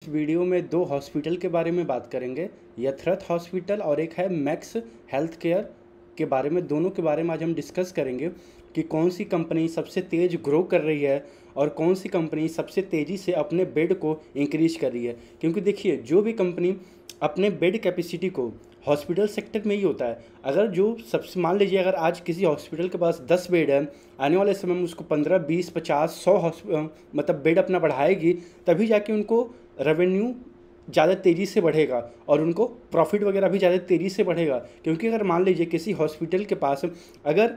इस वीडियो में दो हॉस्पिटल के बारे में बात करेंगे, यथरथ हॉस्पिटल और एक है मैक्स हेल्थ केयर के बारे में। दोनों के बारे में आज हम डिस्कस करेंगे कि कौन सी कंपनी सबसे तेज़ ग्रो कर रही है और कौन सी कंपनी सबसे तेज़ी से अपने बेड को इंक्रीज कर रही है। क्योंकि देखिए, जो भी कंपनी अपने बेड कैपेसिटी को, हॉस्पिटल सेक्टर में ही होता है, अगर जो सबसे मान लीजिए अगर आज किसी हॉस्पिटल के पास 10 बेड है, आने वाले समय में उसको 15, 20, 50, 100 मतलब बेड अपना बढ़ाएगी, तभी जाके उनको रेवेन्यू ज़्यादा तेज़ी से बढ़ेगा और उनको प्रॉफिट वगैरह भी ज़्यादा तेज़ी से बढ़ेगा। क्योंकि अगर मान लीजिए किसी हॉस्पिटल के पास अगर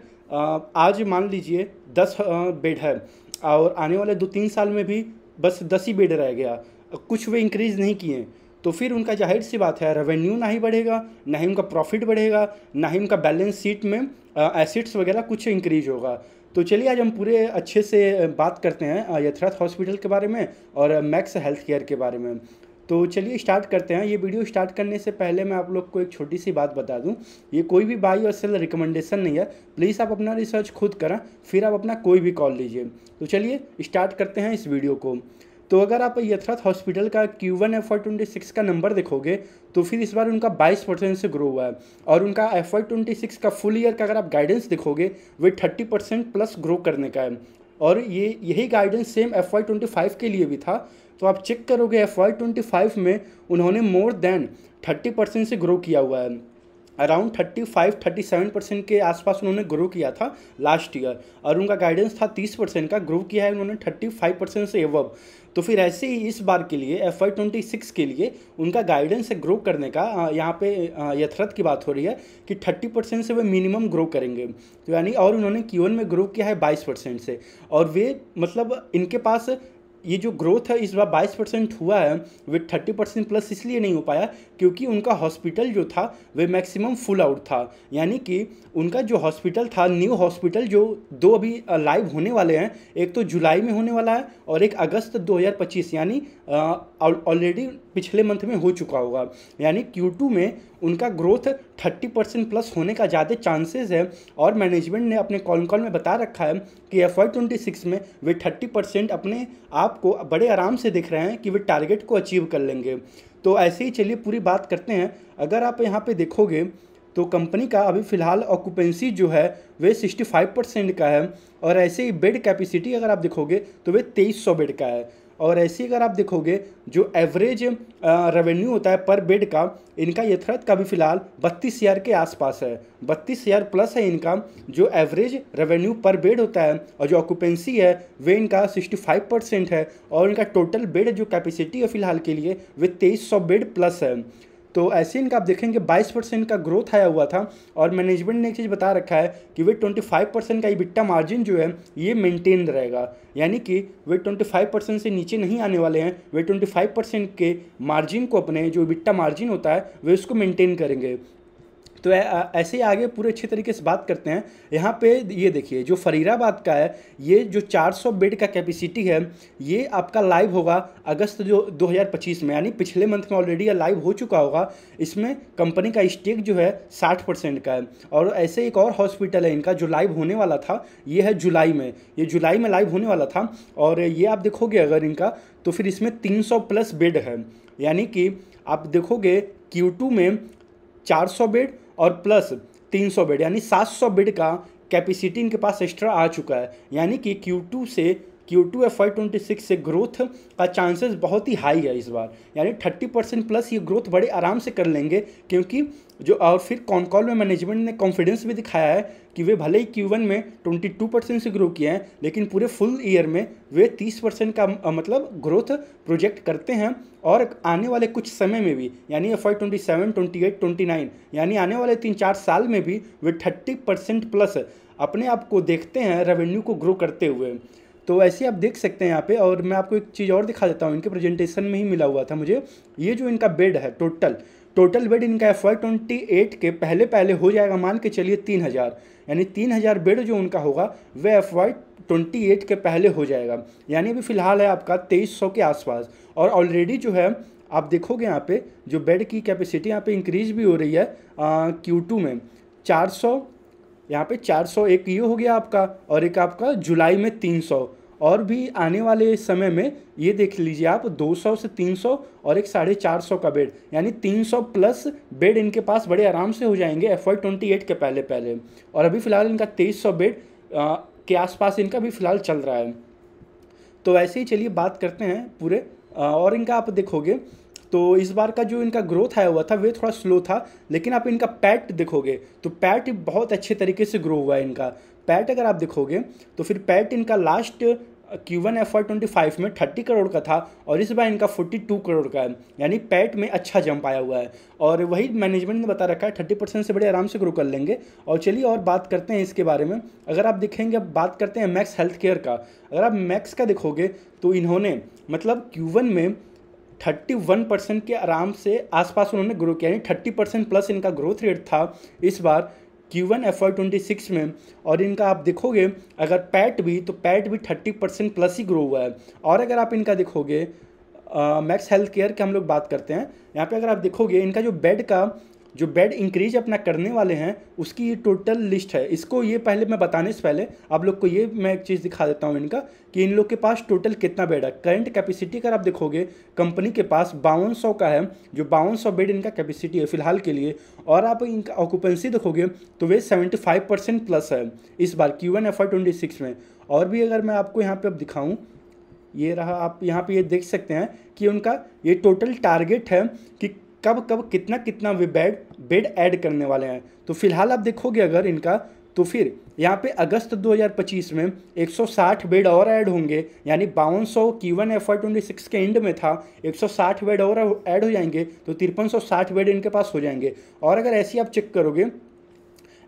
आज मान लीजिए 10 बेड है और आने वाले 2-3 साल में भी बस 10 ही बेड रह गया, कुछ वे इंक्रीज़ नहीं किए, तो फिर उनका जाहिर सी बात है रेवेन्यू ना ही बढ़ेगा, ना ही उनका प्रॉफिट बढ़ेगा, ना ही उनका बैलेंस शीट में एसेट्स वगैरह कुछ इंक्रीज होगा। तो चलिए आज हम पूरे अच्छे से बात करते हैं यथरथ हॉस्पिटल के बारे में और मैक्स हेल्थ केयर के बारे में। तो चलिए स्टार्ट करते हैं। ये वीडियो स्टार्ट करने से पहले मैं आप लोग को एक छोटी सी बात बता दूं, ये कोई भी बाई और सेल रिकमेंडेशन नहीं है। प्लीज़ आप अपना रिसर्च खुद करें, फिर आप अपना कोई भी कॉल लीजिए। तो चलिए स्टार्ट करते हैं इस वीडियो को। तो अगर आप यथरथ हॉस्पिटल का Q1 FY26 का नंबर देखोगे तो फिर इस बार उनका 22% से ग्रो हुआ है और उनका FY26 का फुल ईयर का अगर आप गाइडेंस देखोगे वे 30% प्लस ग्रो करने का है। और यही गाइडेंस सेम FY25 के लिए भी था। तो आप चेक करोगे FY25 में उन्होंने मोर देन 30% से ग्रो किया हुआ है। अराउंड 35-37% के आसपास उन्होंने ग्रो किया था लास्ट ईयर, और उनका गाइडेंस था 30% का। ग्रो किया है उन्होंने 35% से एवब। तो फिर ऐसे ही इस बार के लिए FY26 के लिए उनका गाइडेंस है ग्रो करने का। यहाँ पे यथरथ की बात हो रही है कि 30% से वे मिनिमम ग्रो करेंगे। तो यानी और उन्होंने Q1 में ग्रो किया है 22% से, और वे मतलब इनके पास ये जो ग्रोथ है इस बार 22% हुआ है, वे 30% प्लस इसलिए नहीं हो पाया क्योंकि उनका हॉस्पिटल जो था वे मैक्सिमम फुल आउट था। यानी कि उनका जो हॉस्पिटल था, न्यू हॉस्पिटल जो दो अभी लाइव होने वाले हैं, एक तो जुलाई में होने वाला है और एक अगस्त 2025, यानी ऑलरेडी पिछले मंथ में हो चुका होगा। यानी Q2 में उनका ग्रोथ 30% प्लस होने का ज़्यादा चांसेस है। और मैनेजमेंट ने अपने कॉल में बता रखा है कि FY26 में वे 30% अपने आप को बड़े आराम से दिख रहे हैं कि वे टारगेट को अचीव कर लेंगे। तो ऐसे ही चलिए पूरी बात करते हैं। अगर आप यहाँ पे देखोगे तो कंपनी का अभी फ़िलहाल ऑक्यूपेंसी जो है वे 65% का है, और ऐसे ही बेड कैपेसिटी अगर आप देखोगे तो वे 2300 बेड का है। और ऐसे ही अगर आप देखोगे जो एवरेज रेवेन्यू होता है पर बेड का, इनका यथरथ का भी फिलहाल 32,000 के आसपास है। 32,000 प्लस है इनका जो एवरेज रेवेन्यू पर बेड होता है, और जो ऑक्यूपेंसी है वे इनका 65% है, और इनका टोटल बेड जो कैपेसिटी है फिलहाल के लिए वे 2300 बेड प्लस है। तो ऐसे इनका आप देखेंगे 22% का ग्रोथ आया हुआ था, और मैनेजमेंट ने एक चीज़ बता रखा है कि वे 25% का EBITDA मार्जिन जो है ये मेंटेन रहेगा। यानी कि वे 25% से नीचे नहीं आने वाले हैं, वे 25% के मार्जिन को, अपने जो EBITDA मार्जिन होता है वे उसको मेंटेन करेंगे। तो ऐसे ही आगे पूरे अच्छे तरीके से बात करते हैं। यहाँ पे ये देखिए जो फरीदाबाद का है, ये जो 400 बेड का कैपेसिटी है, ये आपका लाइव होगा अगस्त जो 2025 में, यानी पिछले मंथ में ऑलरेडी ये लाइव हो चुका होगा। इसमें कंपनी का स्टेक जो है 60% का है। और ऐसे एक और हॉस्पिटल है इनका जो लाइव होने वाला था, ये है जुलाई में, ये जुलाई में लाइव होने वाला था। और ये आप देखोगे अगर इनका, तो फिर इसमें 300 प्लस बेड है। यानी कि आप देखोगे Q2 में 400 बेड और प्लस 300 बेड, यानी 700 बेड का कैपेसिटी इनके पास एक्स्ट्रा आ चुका है। यानी कि Q2 FY26 से ग्रोथ का चांसेस बहुत ही हाई है इस बार। यानी 30% प्लस ये ग्रोथ बड़े आराम से कर लेंगे, क्योंकि जो, और फिर कॉल में मैनेजमेंट ने कॉन्फिडेंस भी दिखाया है कि वे भले ही Q1 में 22% से ग्रो किए हैं, लेकिन पूरे फुल ईयर में वे 30% का मतलब ग्रोथ प्रोजेक्ट करते हैं। और आने वाले कुछ समय में भी, यानी FY27, 28, 29, यानी आने वाले 3-4 साल में भी वे 30% प्लस अपने आप को देखते हैं रेवेन्यू को ग्रो करते हुए। तो ऐसे आप देख सकते हैं यहाँ पे। और मैं आपको एक चीज़ और दिखा देता हूँ, इनके प्रेजेंटेशन में ही मिला हुआ था मुझे। ये जो इनका बेड है, टोटल बेड इनका FY28 के पहले हो जाएगा, मान के चलिए 3000, यानी 3000 बेड जो उनका होगा वह FY28 के पहले हो जाएगा। यानी अभी फ़िलहाल है आपका 2300 के आसपास। और ऑलरेडी जो है आप देखोगे यहाँ पे जो बेड की कैपेसिटी यहाँ पे इंक्रीज भी हो रही है। Q2 में 400, यहाँ पे 400 एक ये हो गया आपका, और एक आपका जुलाई में 300, और भी आने वाले समय में ये देख लीजिए आप 200 से 300 और एक 450 का बेड, यानी 300 प्लस बेड इनके पास बड़े आराम से हो जाएंगे FY28 के पहले पहले। और अभी फ़िलहाल इनका 2300 बेड के आसपास इनका भी फ़िलहाल चल रहा है। तो ऐसे ही चलिए बात करते हैं पूरे और इनका आप देखोगे तो इस बार का जो इनका ग्रोथ आया हुआ था वे थोड़ा स्लो था, लेकिन आप इनका पैट देखोगे तो पैट बहुत अच्छे तरीके से ग्रो हुआ है इनका। पैट अगर आप देखोगे तो फिर पैट इनका लास्ट Q1 FY25 में 30 करोड़ का था और इस बार इनका 42 करोड़ का है, यानी पैट में अच्छा जंप आया हुआ है। और वही मैनेजमेंट ने बता रखा है 30% से बड़े आराम से ग्रो कर लेंगे। और चलिए और बात करते हैं इसके बारे में। अगर आप देखेंगे, अब बात करते हैं मैक्स हेल्थ केयर का। अगर आप मैक्स का देखोगे तो इन्होंने मतलब Q1 में 31% के आराम से आसपास उन्होंने ग्रो किया, यानी 30% प्लस इनका ग्रोथ रेट था इस बार Q1 FY26 में। और इनका आप देखोगे अगर पैट भी 30% प्लस ही ग्रो हुआ है। और अगर आप इनका देखोगे मैक्स हेल्थ केयर की हम लोग बात करते हैं, यहाँ पे अगर आप देखोगे इनका जो बेड इंक्रीज अपना करने वाले हैं उसकी ये टोटल लिस्ट है। इसको ये पहले मैं बताने से पहले आप लोग को ये मैं एक चीज़ दिखा देता हूँ इनका कि इन लोग के पास टोटल कितना बेड है। करंट कैपेसिटी अगर आप देखोगे कंपनी के पास 5200 का है, जो 5200 बेड इनका कैपेसिटी है फिलहाल के लिए। और आप इनका ऑक्यूपेंसी देखोगे तो वे 75% प्लस है इस बार Q1 FY26 में। और भी अगर मैं आपको यहाँ पर अब दिखाऊँ, ये रहा, आप यहाँ पे ये देख सकते हैं कि उनका ये टोटल टारगेट है कि कब कब कितना कितना वे बेड ऐड करने वाले हैं। तो फिलहाल आप देखोगे अगर इनका तो फिर यहाँ पे अगस्त 2025 में 160 बेड और ऐड होंगे, यानी 5200 Q1 FY26 के एंड में था, 160 बेड और ऐड हो जाएंगे तो 5360 बेड इनके पास हो जाएंगे। और अगर ऐसे आप चेक करोगे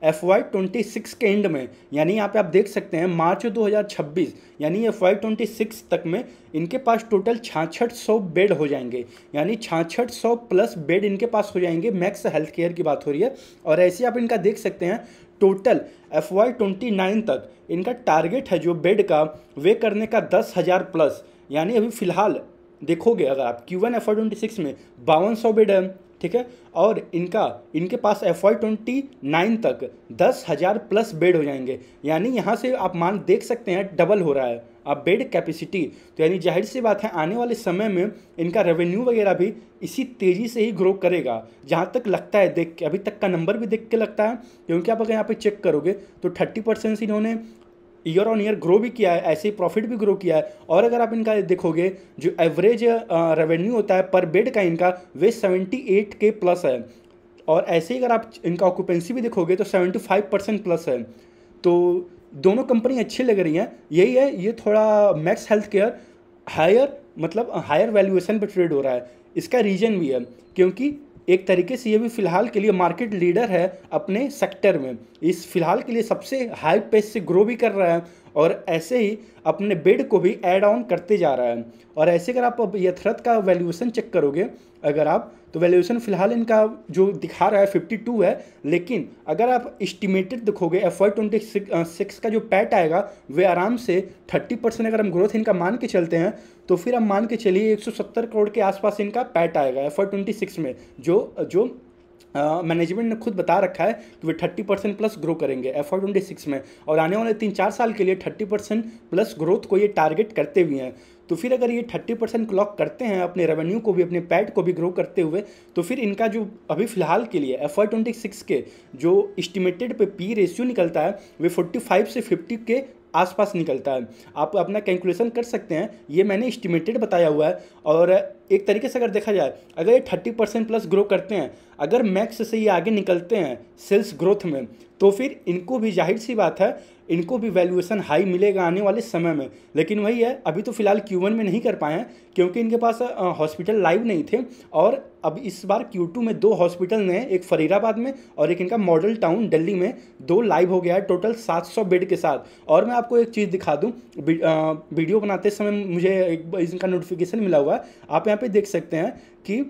FY26 के एंड में, यानी यहाँ पे आप देख सकते हैं मार्च 2026, यानी FY26 तक में इनके पास टोटल 6600 बेड हो जाएंगे, यानी 6600 प्लस बेड इनके पास हो जाएंगे। मैक्स हेल्थ केयर की बात हो रही है। और ऐसे आप इनका देख सकते हैं टोटल FY29 तक इनका टारगेट है जो बेड का वे करने का 10,000 प्लस। यानी अभी फ़िलहाल देखोगे अगर आप Q1 FY26 में 5200 बेड है, ठीक है, और इनके पास FY29 तक 10,000 प्लस बेड हो जाएंगे, यानी यहाँ से आप मान देख सकते हैं डबल हो रहा है अब बेड कैपेसिटी। तो यानी जाहिर सी बात है आने वाले समय में इनका रेवेन्यू वगैरह भी इसी तेज़ी से ही ग्रो करेगा, जहाँ तक लगता है देख के, अभी तक का नंबर भी देख के लगता है। क्योंकि आप अगर यहाँ पे चेक करोगे तो 30% से इन्होंने ईयर ऑन ईयर ग्रो भी किया है, ऐसे ही प्रॉफिट भी ग्रो किया है। और अगर आप इनका देखोगे जो एवरेज रेवेन्यू होता है पर बेड का इनका वे 78K प्लस है। और ऐसे ही अगर आप इनका ऑक्यूपेंसी भी देखोगे तो 75% प्लस है। तो दोनों कंपनी अच्छी लग रही हैं। यही है, ये थोड़ा Max Healthcare higher valuation पर ट्रेड हो रहा है। इसका रीज़न भी है क्योंकि एक तरीके से ये भी फ़िलहाल के लिए मार्केट लीडर है अपने सेक्टर में, इस फिलहाल के लिए सबसे हाई पेस से ग्रो भी कर रहा है और ऐसे ही अपने बेड को भी ऐड ऑन करते जा रहा है। और ऐसे अगर आप अब यथरथ का वैल्यूएशन चेक करोगे अगर आप, तो वैल्यूएशन फ़िलहाल इनका जो दिखा रहा है 52 है, लेकिन अगर आप एस्टिमेटेड देखोगे FY26 का जो पैट आएगा वे आराम से 30% अगर हम ग्रोथ इनका मान के चलते हैं तो फिर हम मान के चलिए 170 करोड़ के आसपास इनका पैट आएगा FY26 में, जो मैनेजमेंट ने खुद बता रखा है कि वे 30% प्लस ग्रो करेंगे FY26 में। और आने वाले 3-4 साल के लिए 30% प्लस ग्रोथ को ये टारगेट करते भी हैं। तो फिर अगर ये 30% क्लॉक करते हैं अपने रेवेन्यू को भी, अपने पैट को भी ग्रो करते हुए, तो फिर इनका जो अभी फ़िलहाल के लिए FY26 के जो एस्टिमेटेड पे पी रेशियो निकलता है वे 45 से 50 के आसपास निकलता है। आप अपना कैलकुलेशन कर सकते हैं, ये मैंने एस्टिमेटेड बताया हुआ है। और एक तरीके से अगर देखा जाए, अगर ये 30% प्लस ग्रो करते हैं, अगर मैक्स से ये आगे निकलते हैं सेल्स ग्रोथ में, तो फिर इनको भी जाहिर सी बात है इनको भी वैल्यूएशन हाई मिलेगा आने वाले समय में। लेकिन वही है, अभी तो फिलहाल Q1 में नहीं कर पाए हैं क्योंकि इनके पास हॉस्पिटल लाइव नहीं थे। और अब इस बार Q2 में 2 हॉस्पिटल नए, एक फरीदाबाद में और एक इनका मॉडल टाउन दिल्ली में 2 लाइव हो गया है टोटल 700 बेड के साथ। और मैं आपको एक चीज़ दिखा दूँ, वीडियो बनाते समय मुझे इनका नोटिफिकेशन मिला हुआ है, आप यहाँ पे देख सकते हैं कि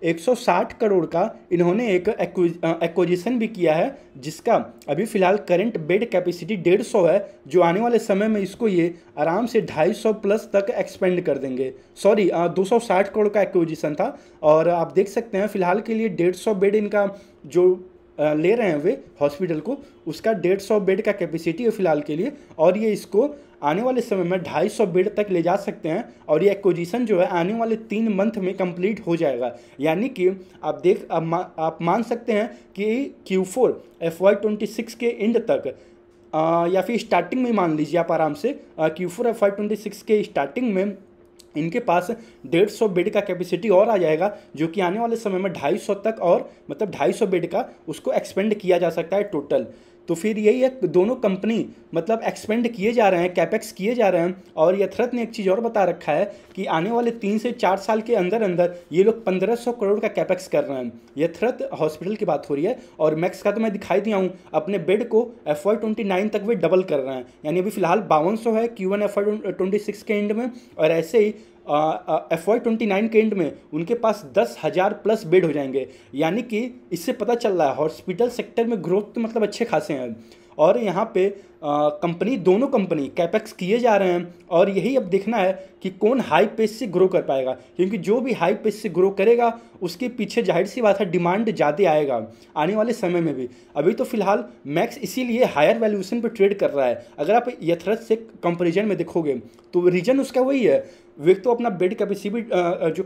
160 करोड़ का इन्होंने एक एक्विजिशन भी किया है, जिसका अभी फ़िलहाल करंट बेड कैपेसिटी 150 है, जो आने वाले समय में इसको ये आराम से 250 प्लस तक एक्सपेंड कर देंगे। 260 करोड़ का एक्विजिशन था। और आप देख सकते हैं फ़िलहाल के लिए 150 बेड इनका जो ले रहे हैं वे हॉस्पिटल को, उसका 150 बेड का कैपेसिटी है फ़िलहाल के लिए। और ये इसको आने वाले समय में 250 बेड तक ले जा सकते हैं और ये एक्विजिशन जो है आने वाले 3 मंथ में कंप्लीट हो जाएगा। यानी कि आप मान सकते हैं कि Q4 FY26 के एंड तक या फिर स्टार्टिंग में मान लीजिए आप आराम से Q4 FY26 के स्टार्टिंग में इनके पास 150 बेड का कैपेसिटी और आ जाएगा, जो कि आने वाले समय में 250 तक और मतलब 250 बेड का उसको एक्सपेंड किया जा सकता है टोटल। तो फिर यही है, दोनों कंपनी मतलब एक्सपेंड किए जा रहे हैं, कैपेक्स किए जा रहे हैं। और यथरथ ने एक चीज़ और बता रखा है कि आने वाले 3 से 4 साल के अंदर अंदर ये लोग 1500 करोड़ का कैपेक्स कर रहे हैं। यथरथ हॉस्पिटल की बात हो रही है। और मैक्स का तो मैं दिखाई दिया हूँ, अपने बेड को FY29 तक वे डबल कर रहे हैं। यानी अभी फिलहाल 5200 है Q1 FY26 के एंड में, और ऐसे ही FY29 के एंड में उनके पास 10,000 प्लस बेड हो जाएंगे। यानी कि इससे पता चल रहा है हॉस्पिटल सेक्टर में ग्रोथ तो मतलब अच्छे खासे हैं। और यहाँ पे दोनों कंपनी कैपेक्स किए जा रहे हैं, और यही अब देखना है कि कौन हाई पेस से ग्रो कर पाएगा, क्योंकि जो भी हाई पेस से ग्रो करेगा उसके पीछे जाहिर सी बात है डिमांड ज़्यादा आएगा आने वाले समय में भी। अभी तो फिलहाल मैक्स इसीलिए हायर वैल्यूएशन पे ट्रेड कर रहा है। अगर आप यथरथ से कंपेरिजन में देखोगे तो रीजन उसका वही है, वे तो अपना बेड कैपेसिटी जो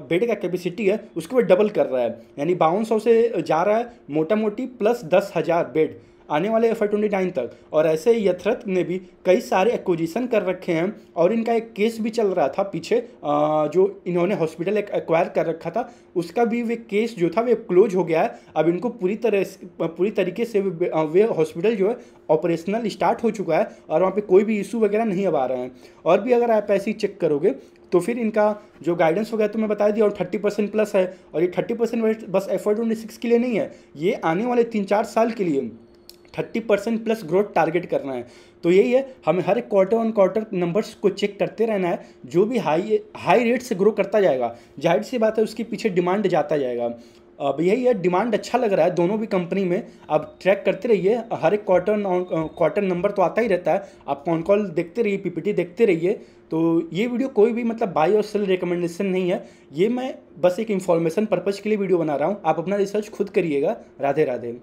बेड का कैपेसिटी है उसको वो डबल कर रहा है। यानी 5200 से जा रहा है मोटा मोटी प्लस 10,000 बेड आने वाले FY29 तक। और ऐसे ही यथरथ ने भी कई सारे एक्विजिशन कर रखे हैं, और इनका एक केस भी चल रहा था पीछे, जो इन्होंने हॉस्पिटल एक्वायर कर रखा था उसका भी वे केस जो था वे क्लोज हो गया है। अब इनको पूरी तरीके से वे हॉस्पिटल जो है ऑपरेशनल स्टार्ट हो चुका है, और वहाँ पे कोई भी इशू वगैरह नहीं अब आ रहे हैं। और भी अगर आप ऐसे ही चेक करोगे तो फिर इनका जो गाइडेंस वगैरह तो मैं बता दिया, और 30% प्लस है। और ये 30% बस FY26 के लिए नहीं है, ये आने वाले 3-4 साल के लिए 30% प्लस ग्रोथ टारगेट करना है। तो यही है, हमें हर एक क्वार्टर ऑन क्वार्टर नंबर्स को चेक करते रहना है। जो भी हाई रेट से ग्रो करता जाएगा, जाहिर सी बात है उसके पीछे डिमांड जाता जाएगा। अब यही है, डिमांड अच्छा लग रहा है दोनों भी कंपनी में। अब ट्रैक करते रहिए, हर एक क्वार्टर नंबर तो आता ही रहता है। आप कॉन कॉल देखते रहिए, PPT देखते रहिए। तो ये वीडियो कोई भी मतलब बाय और सेल रिकमेंडेशन नहीं है, ये मैं बस एक इन्फॉर्मेशन पर्पज़ के लिए वीडियो बना रहा हूँ। आप अपना रिसर्च खुद करिएगा। राधे राधे।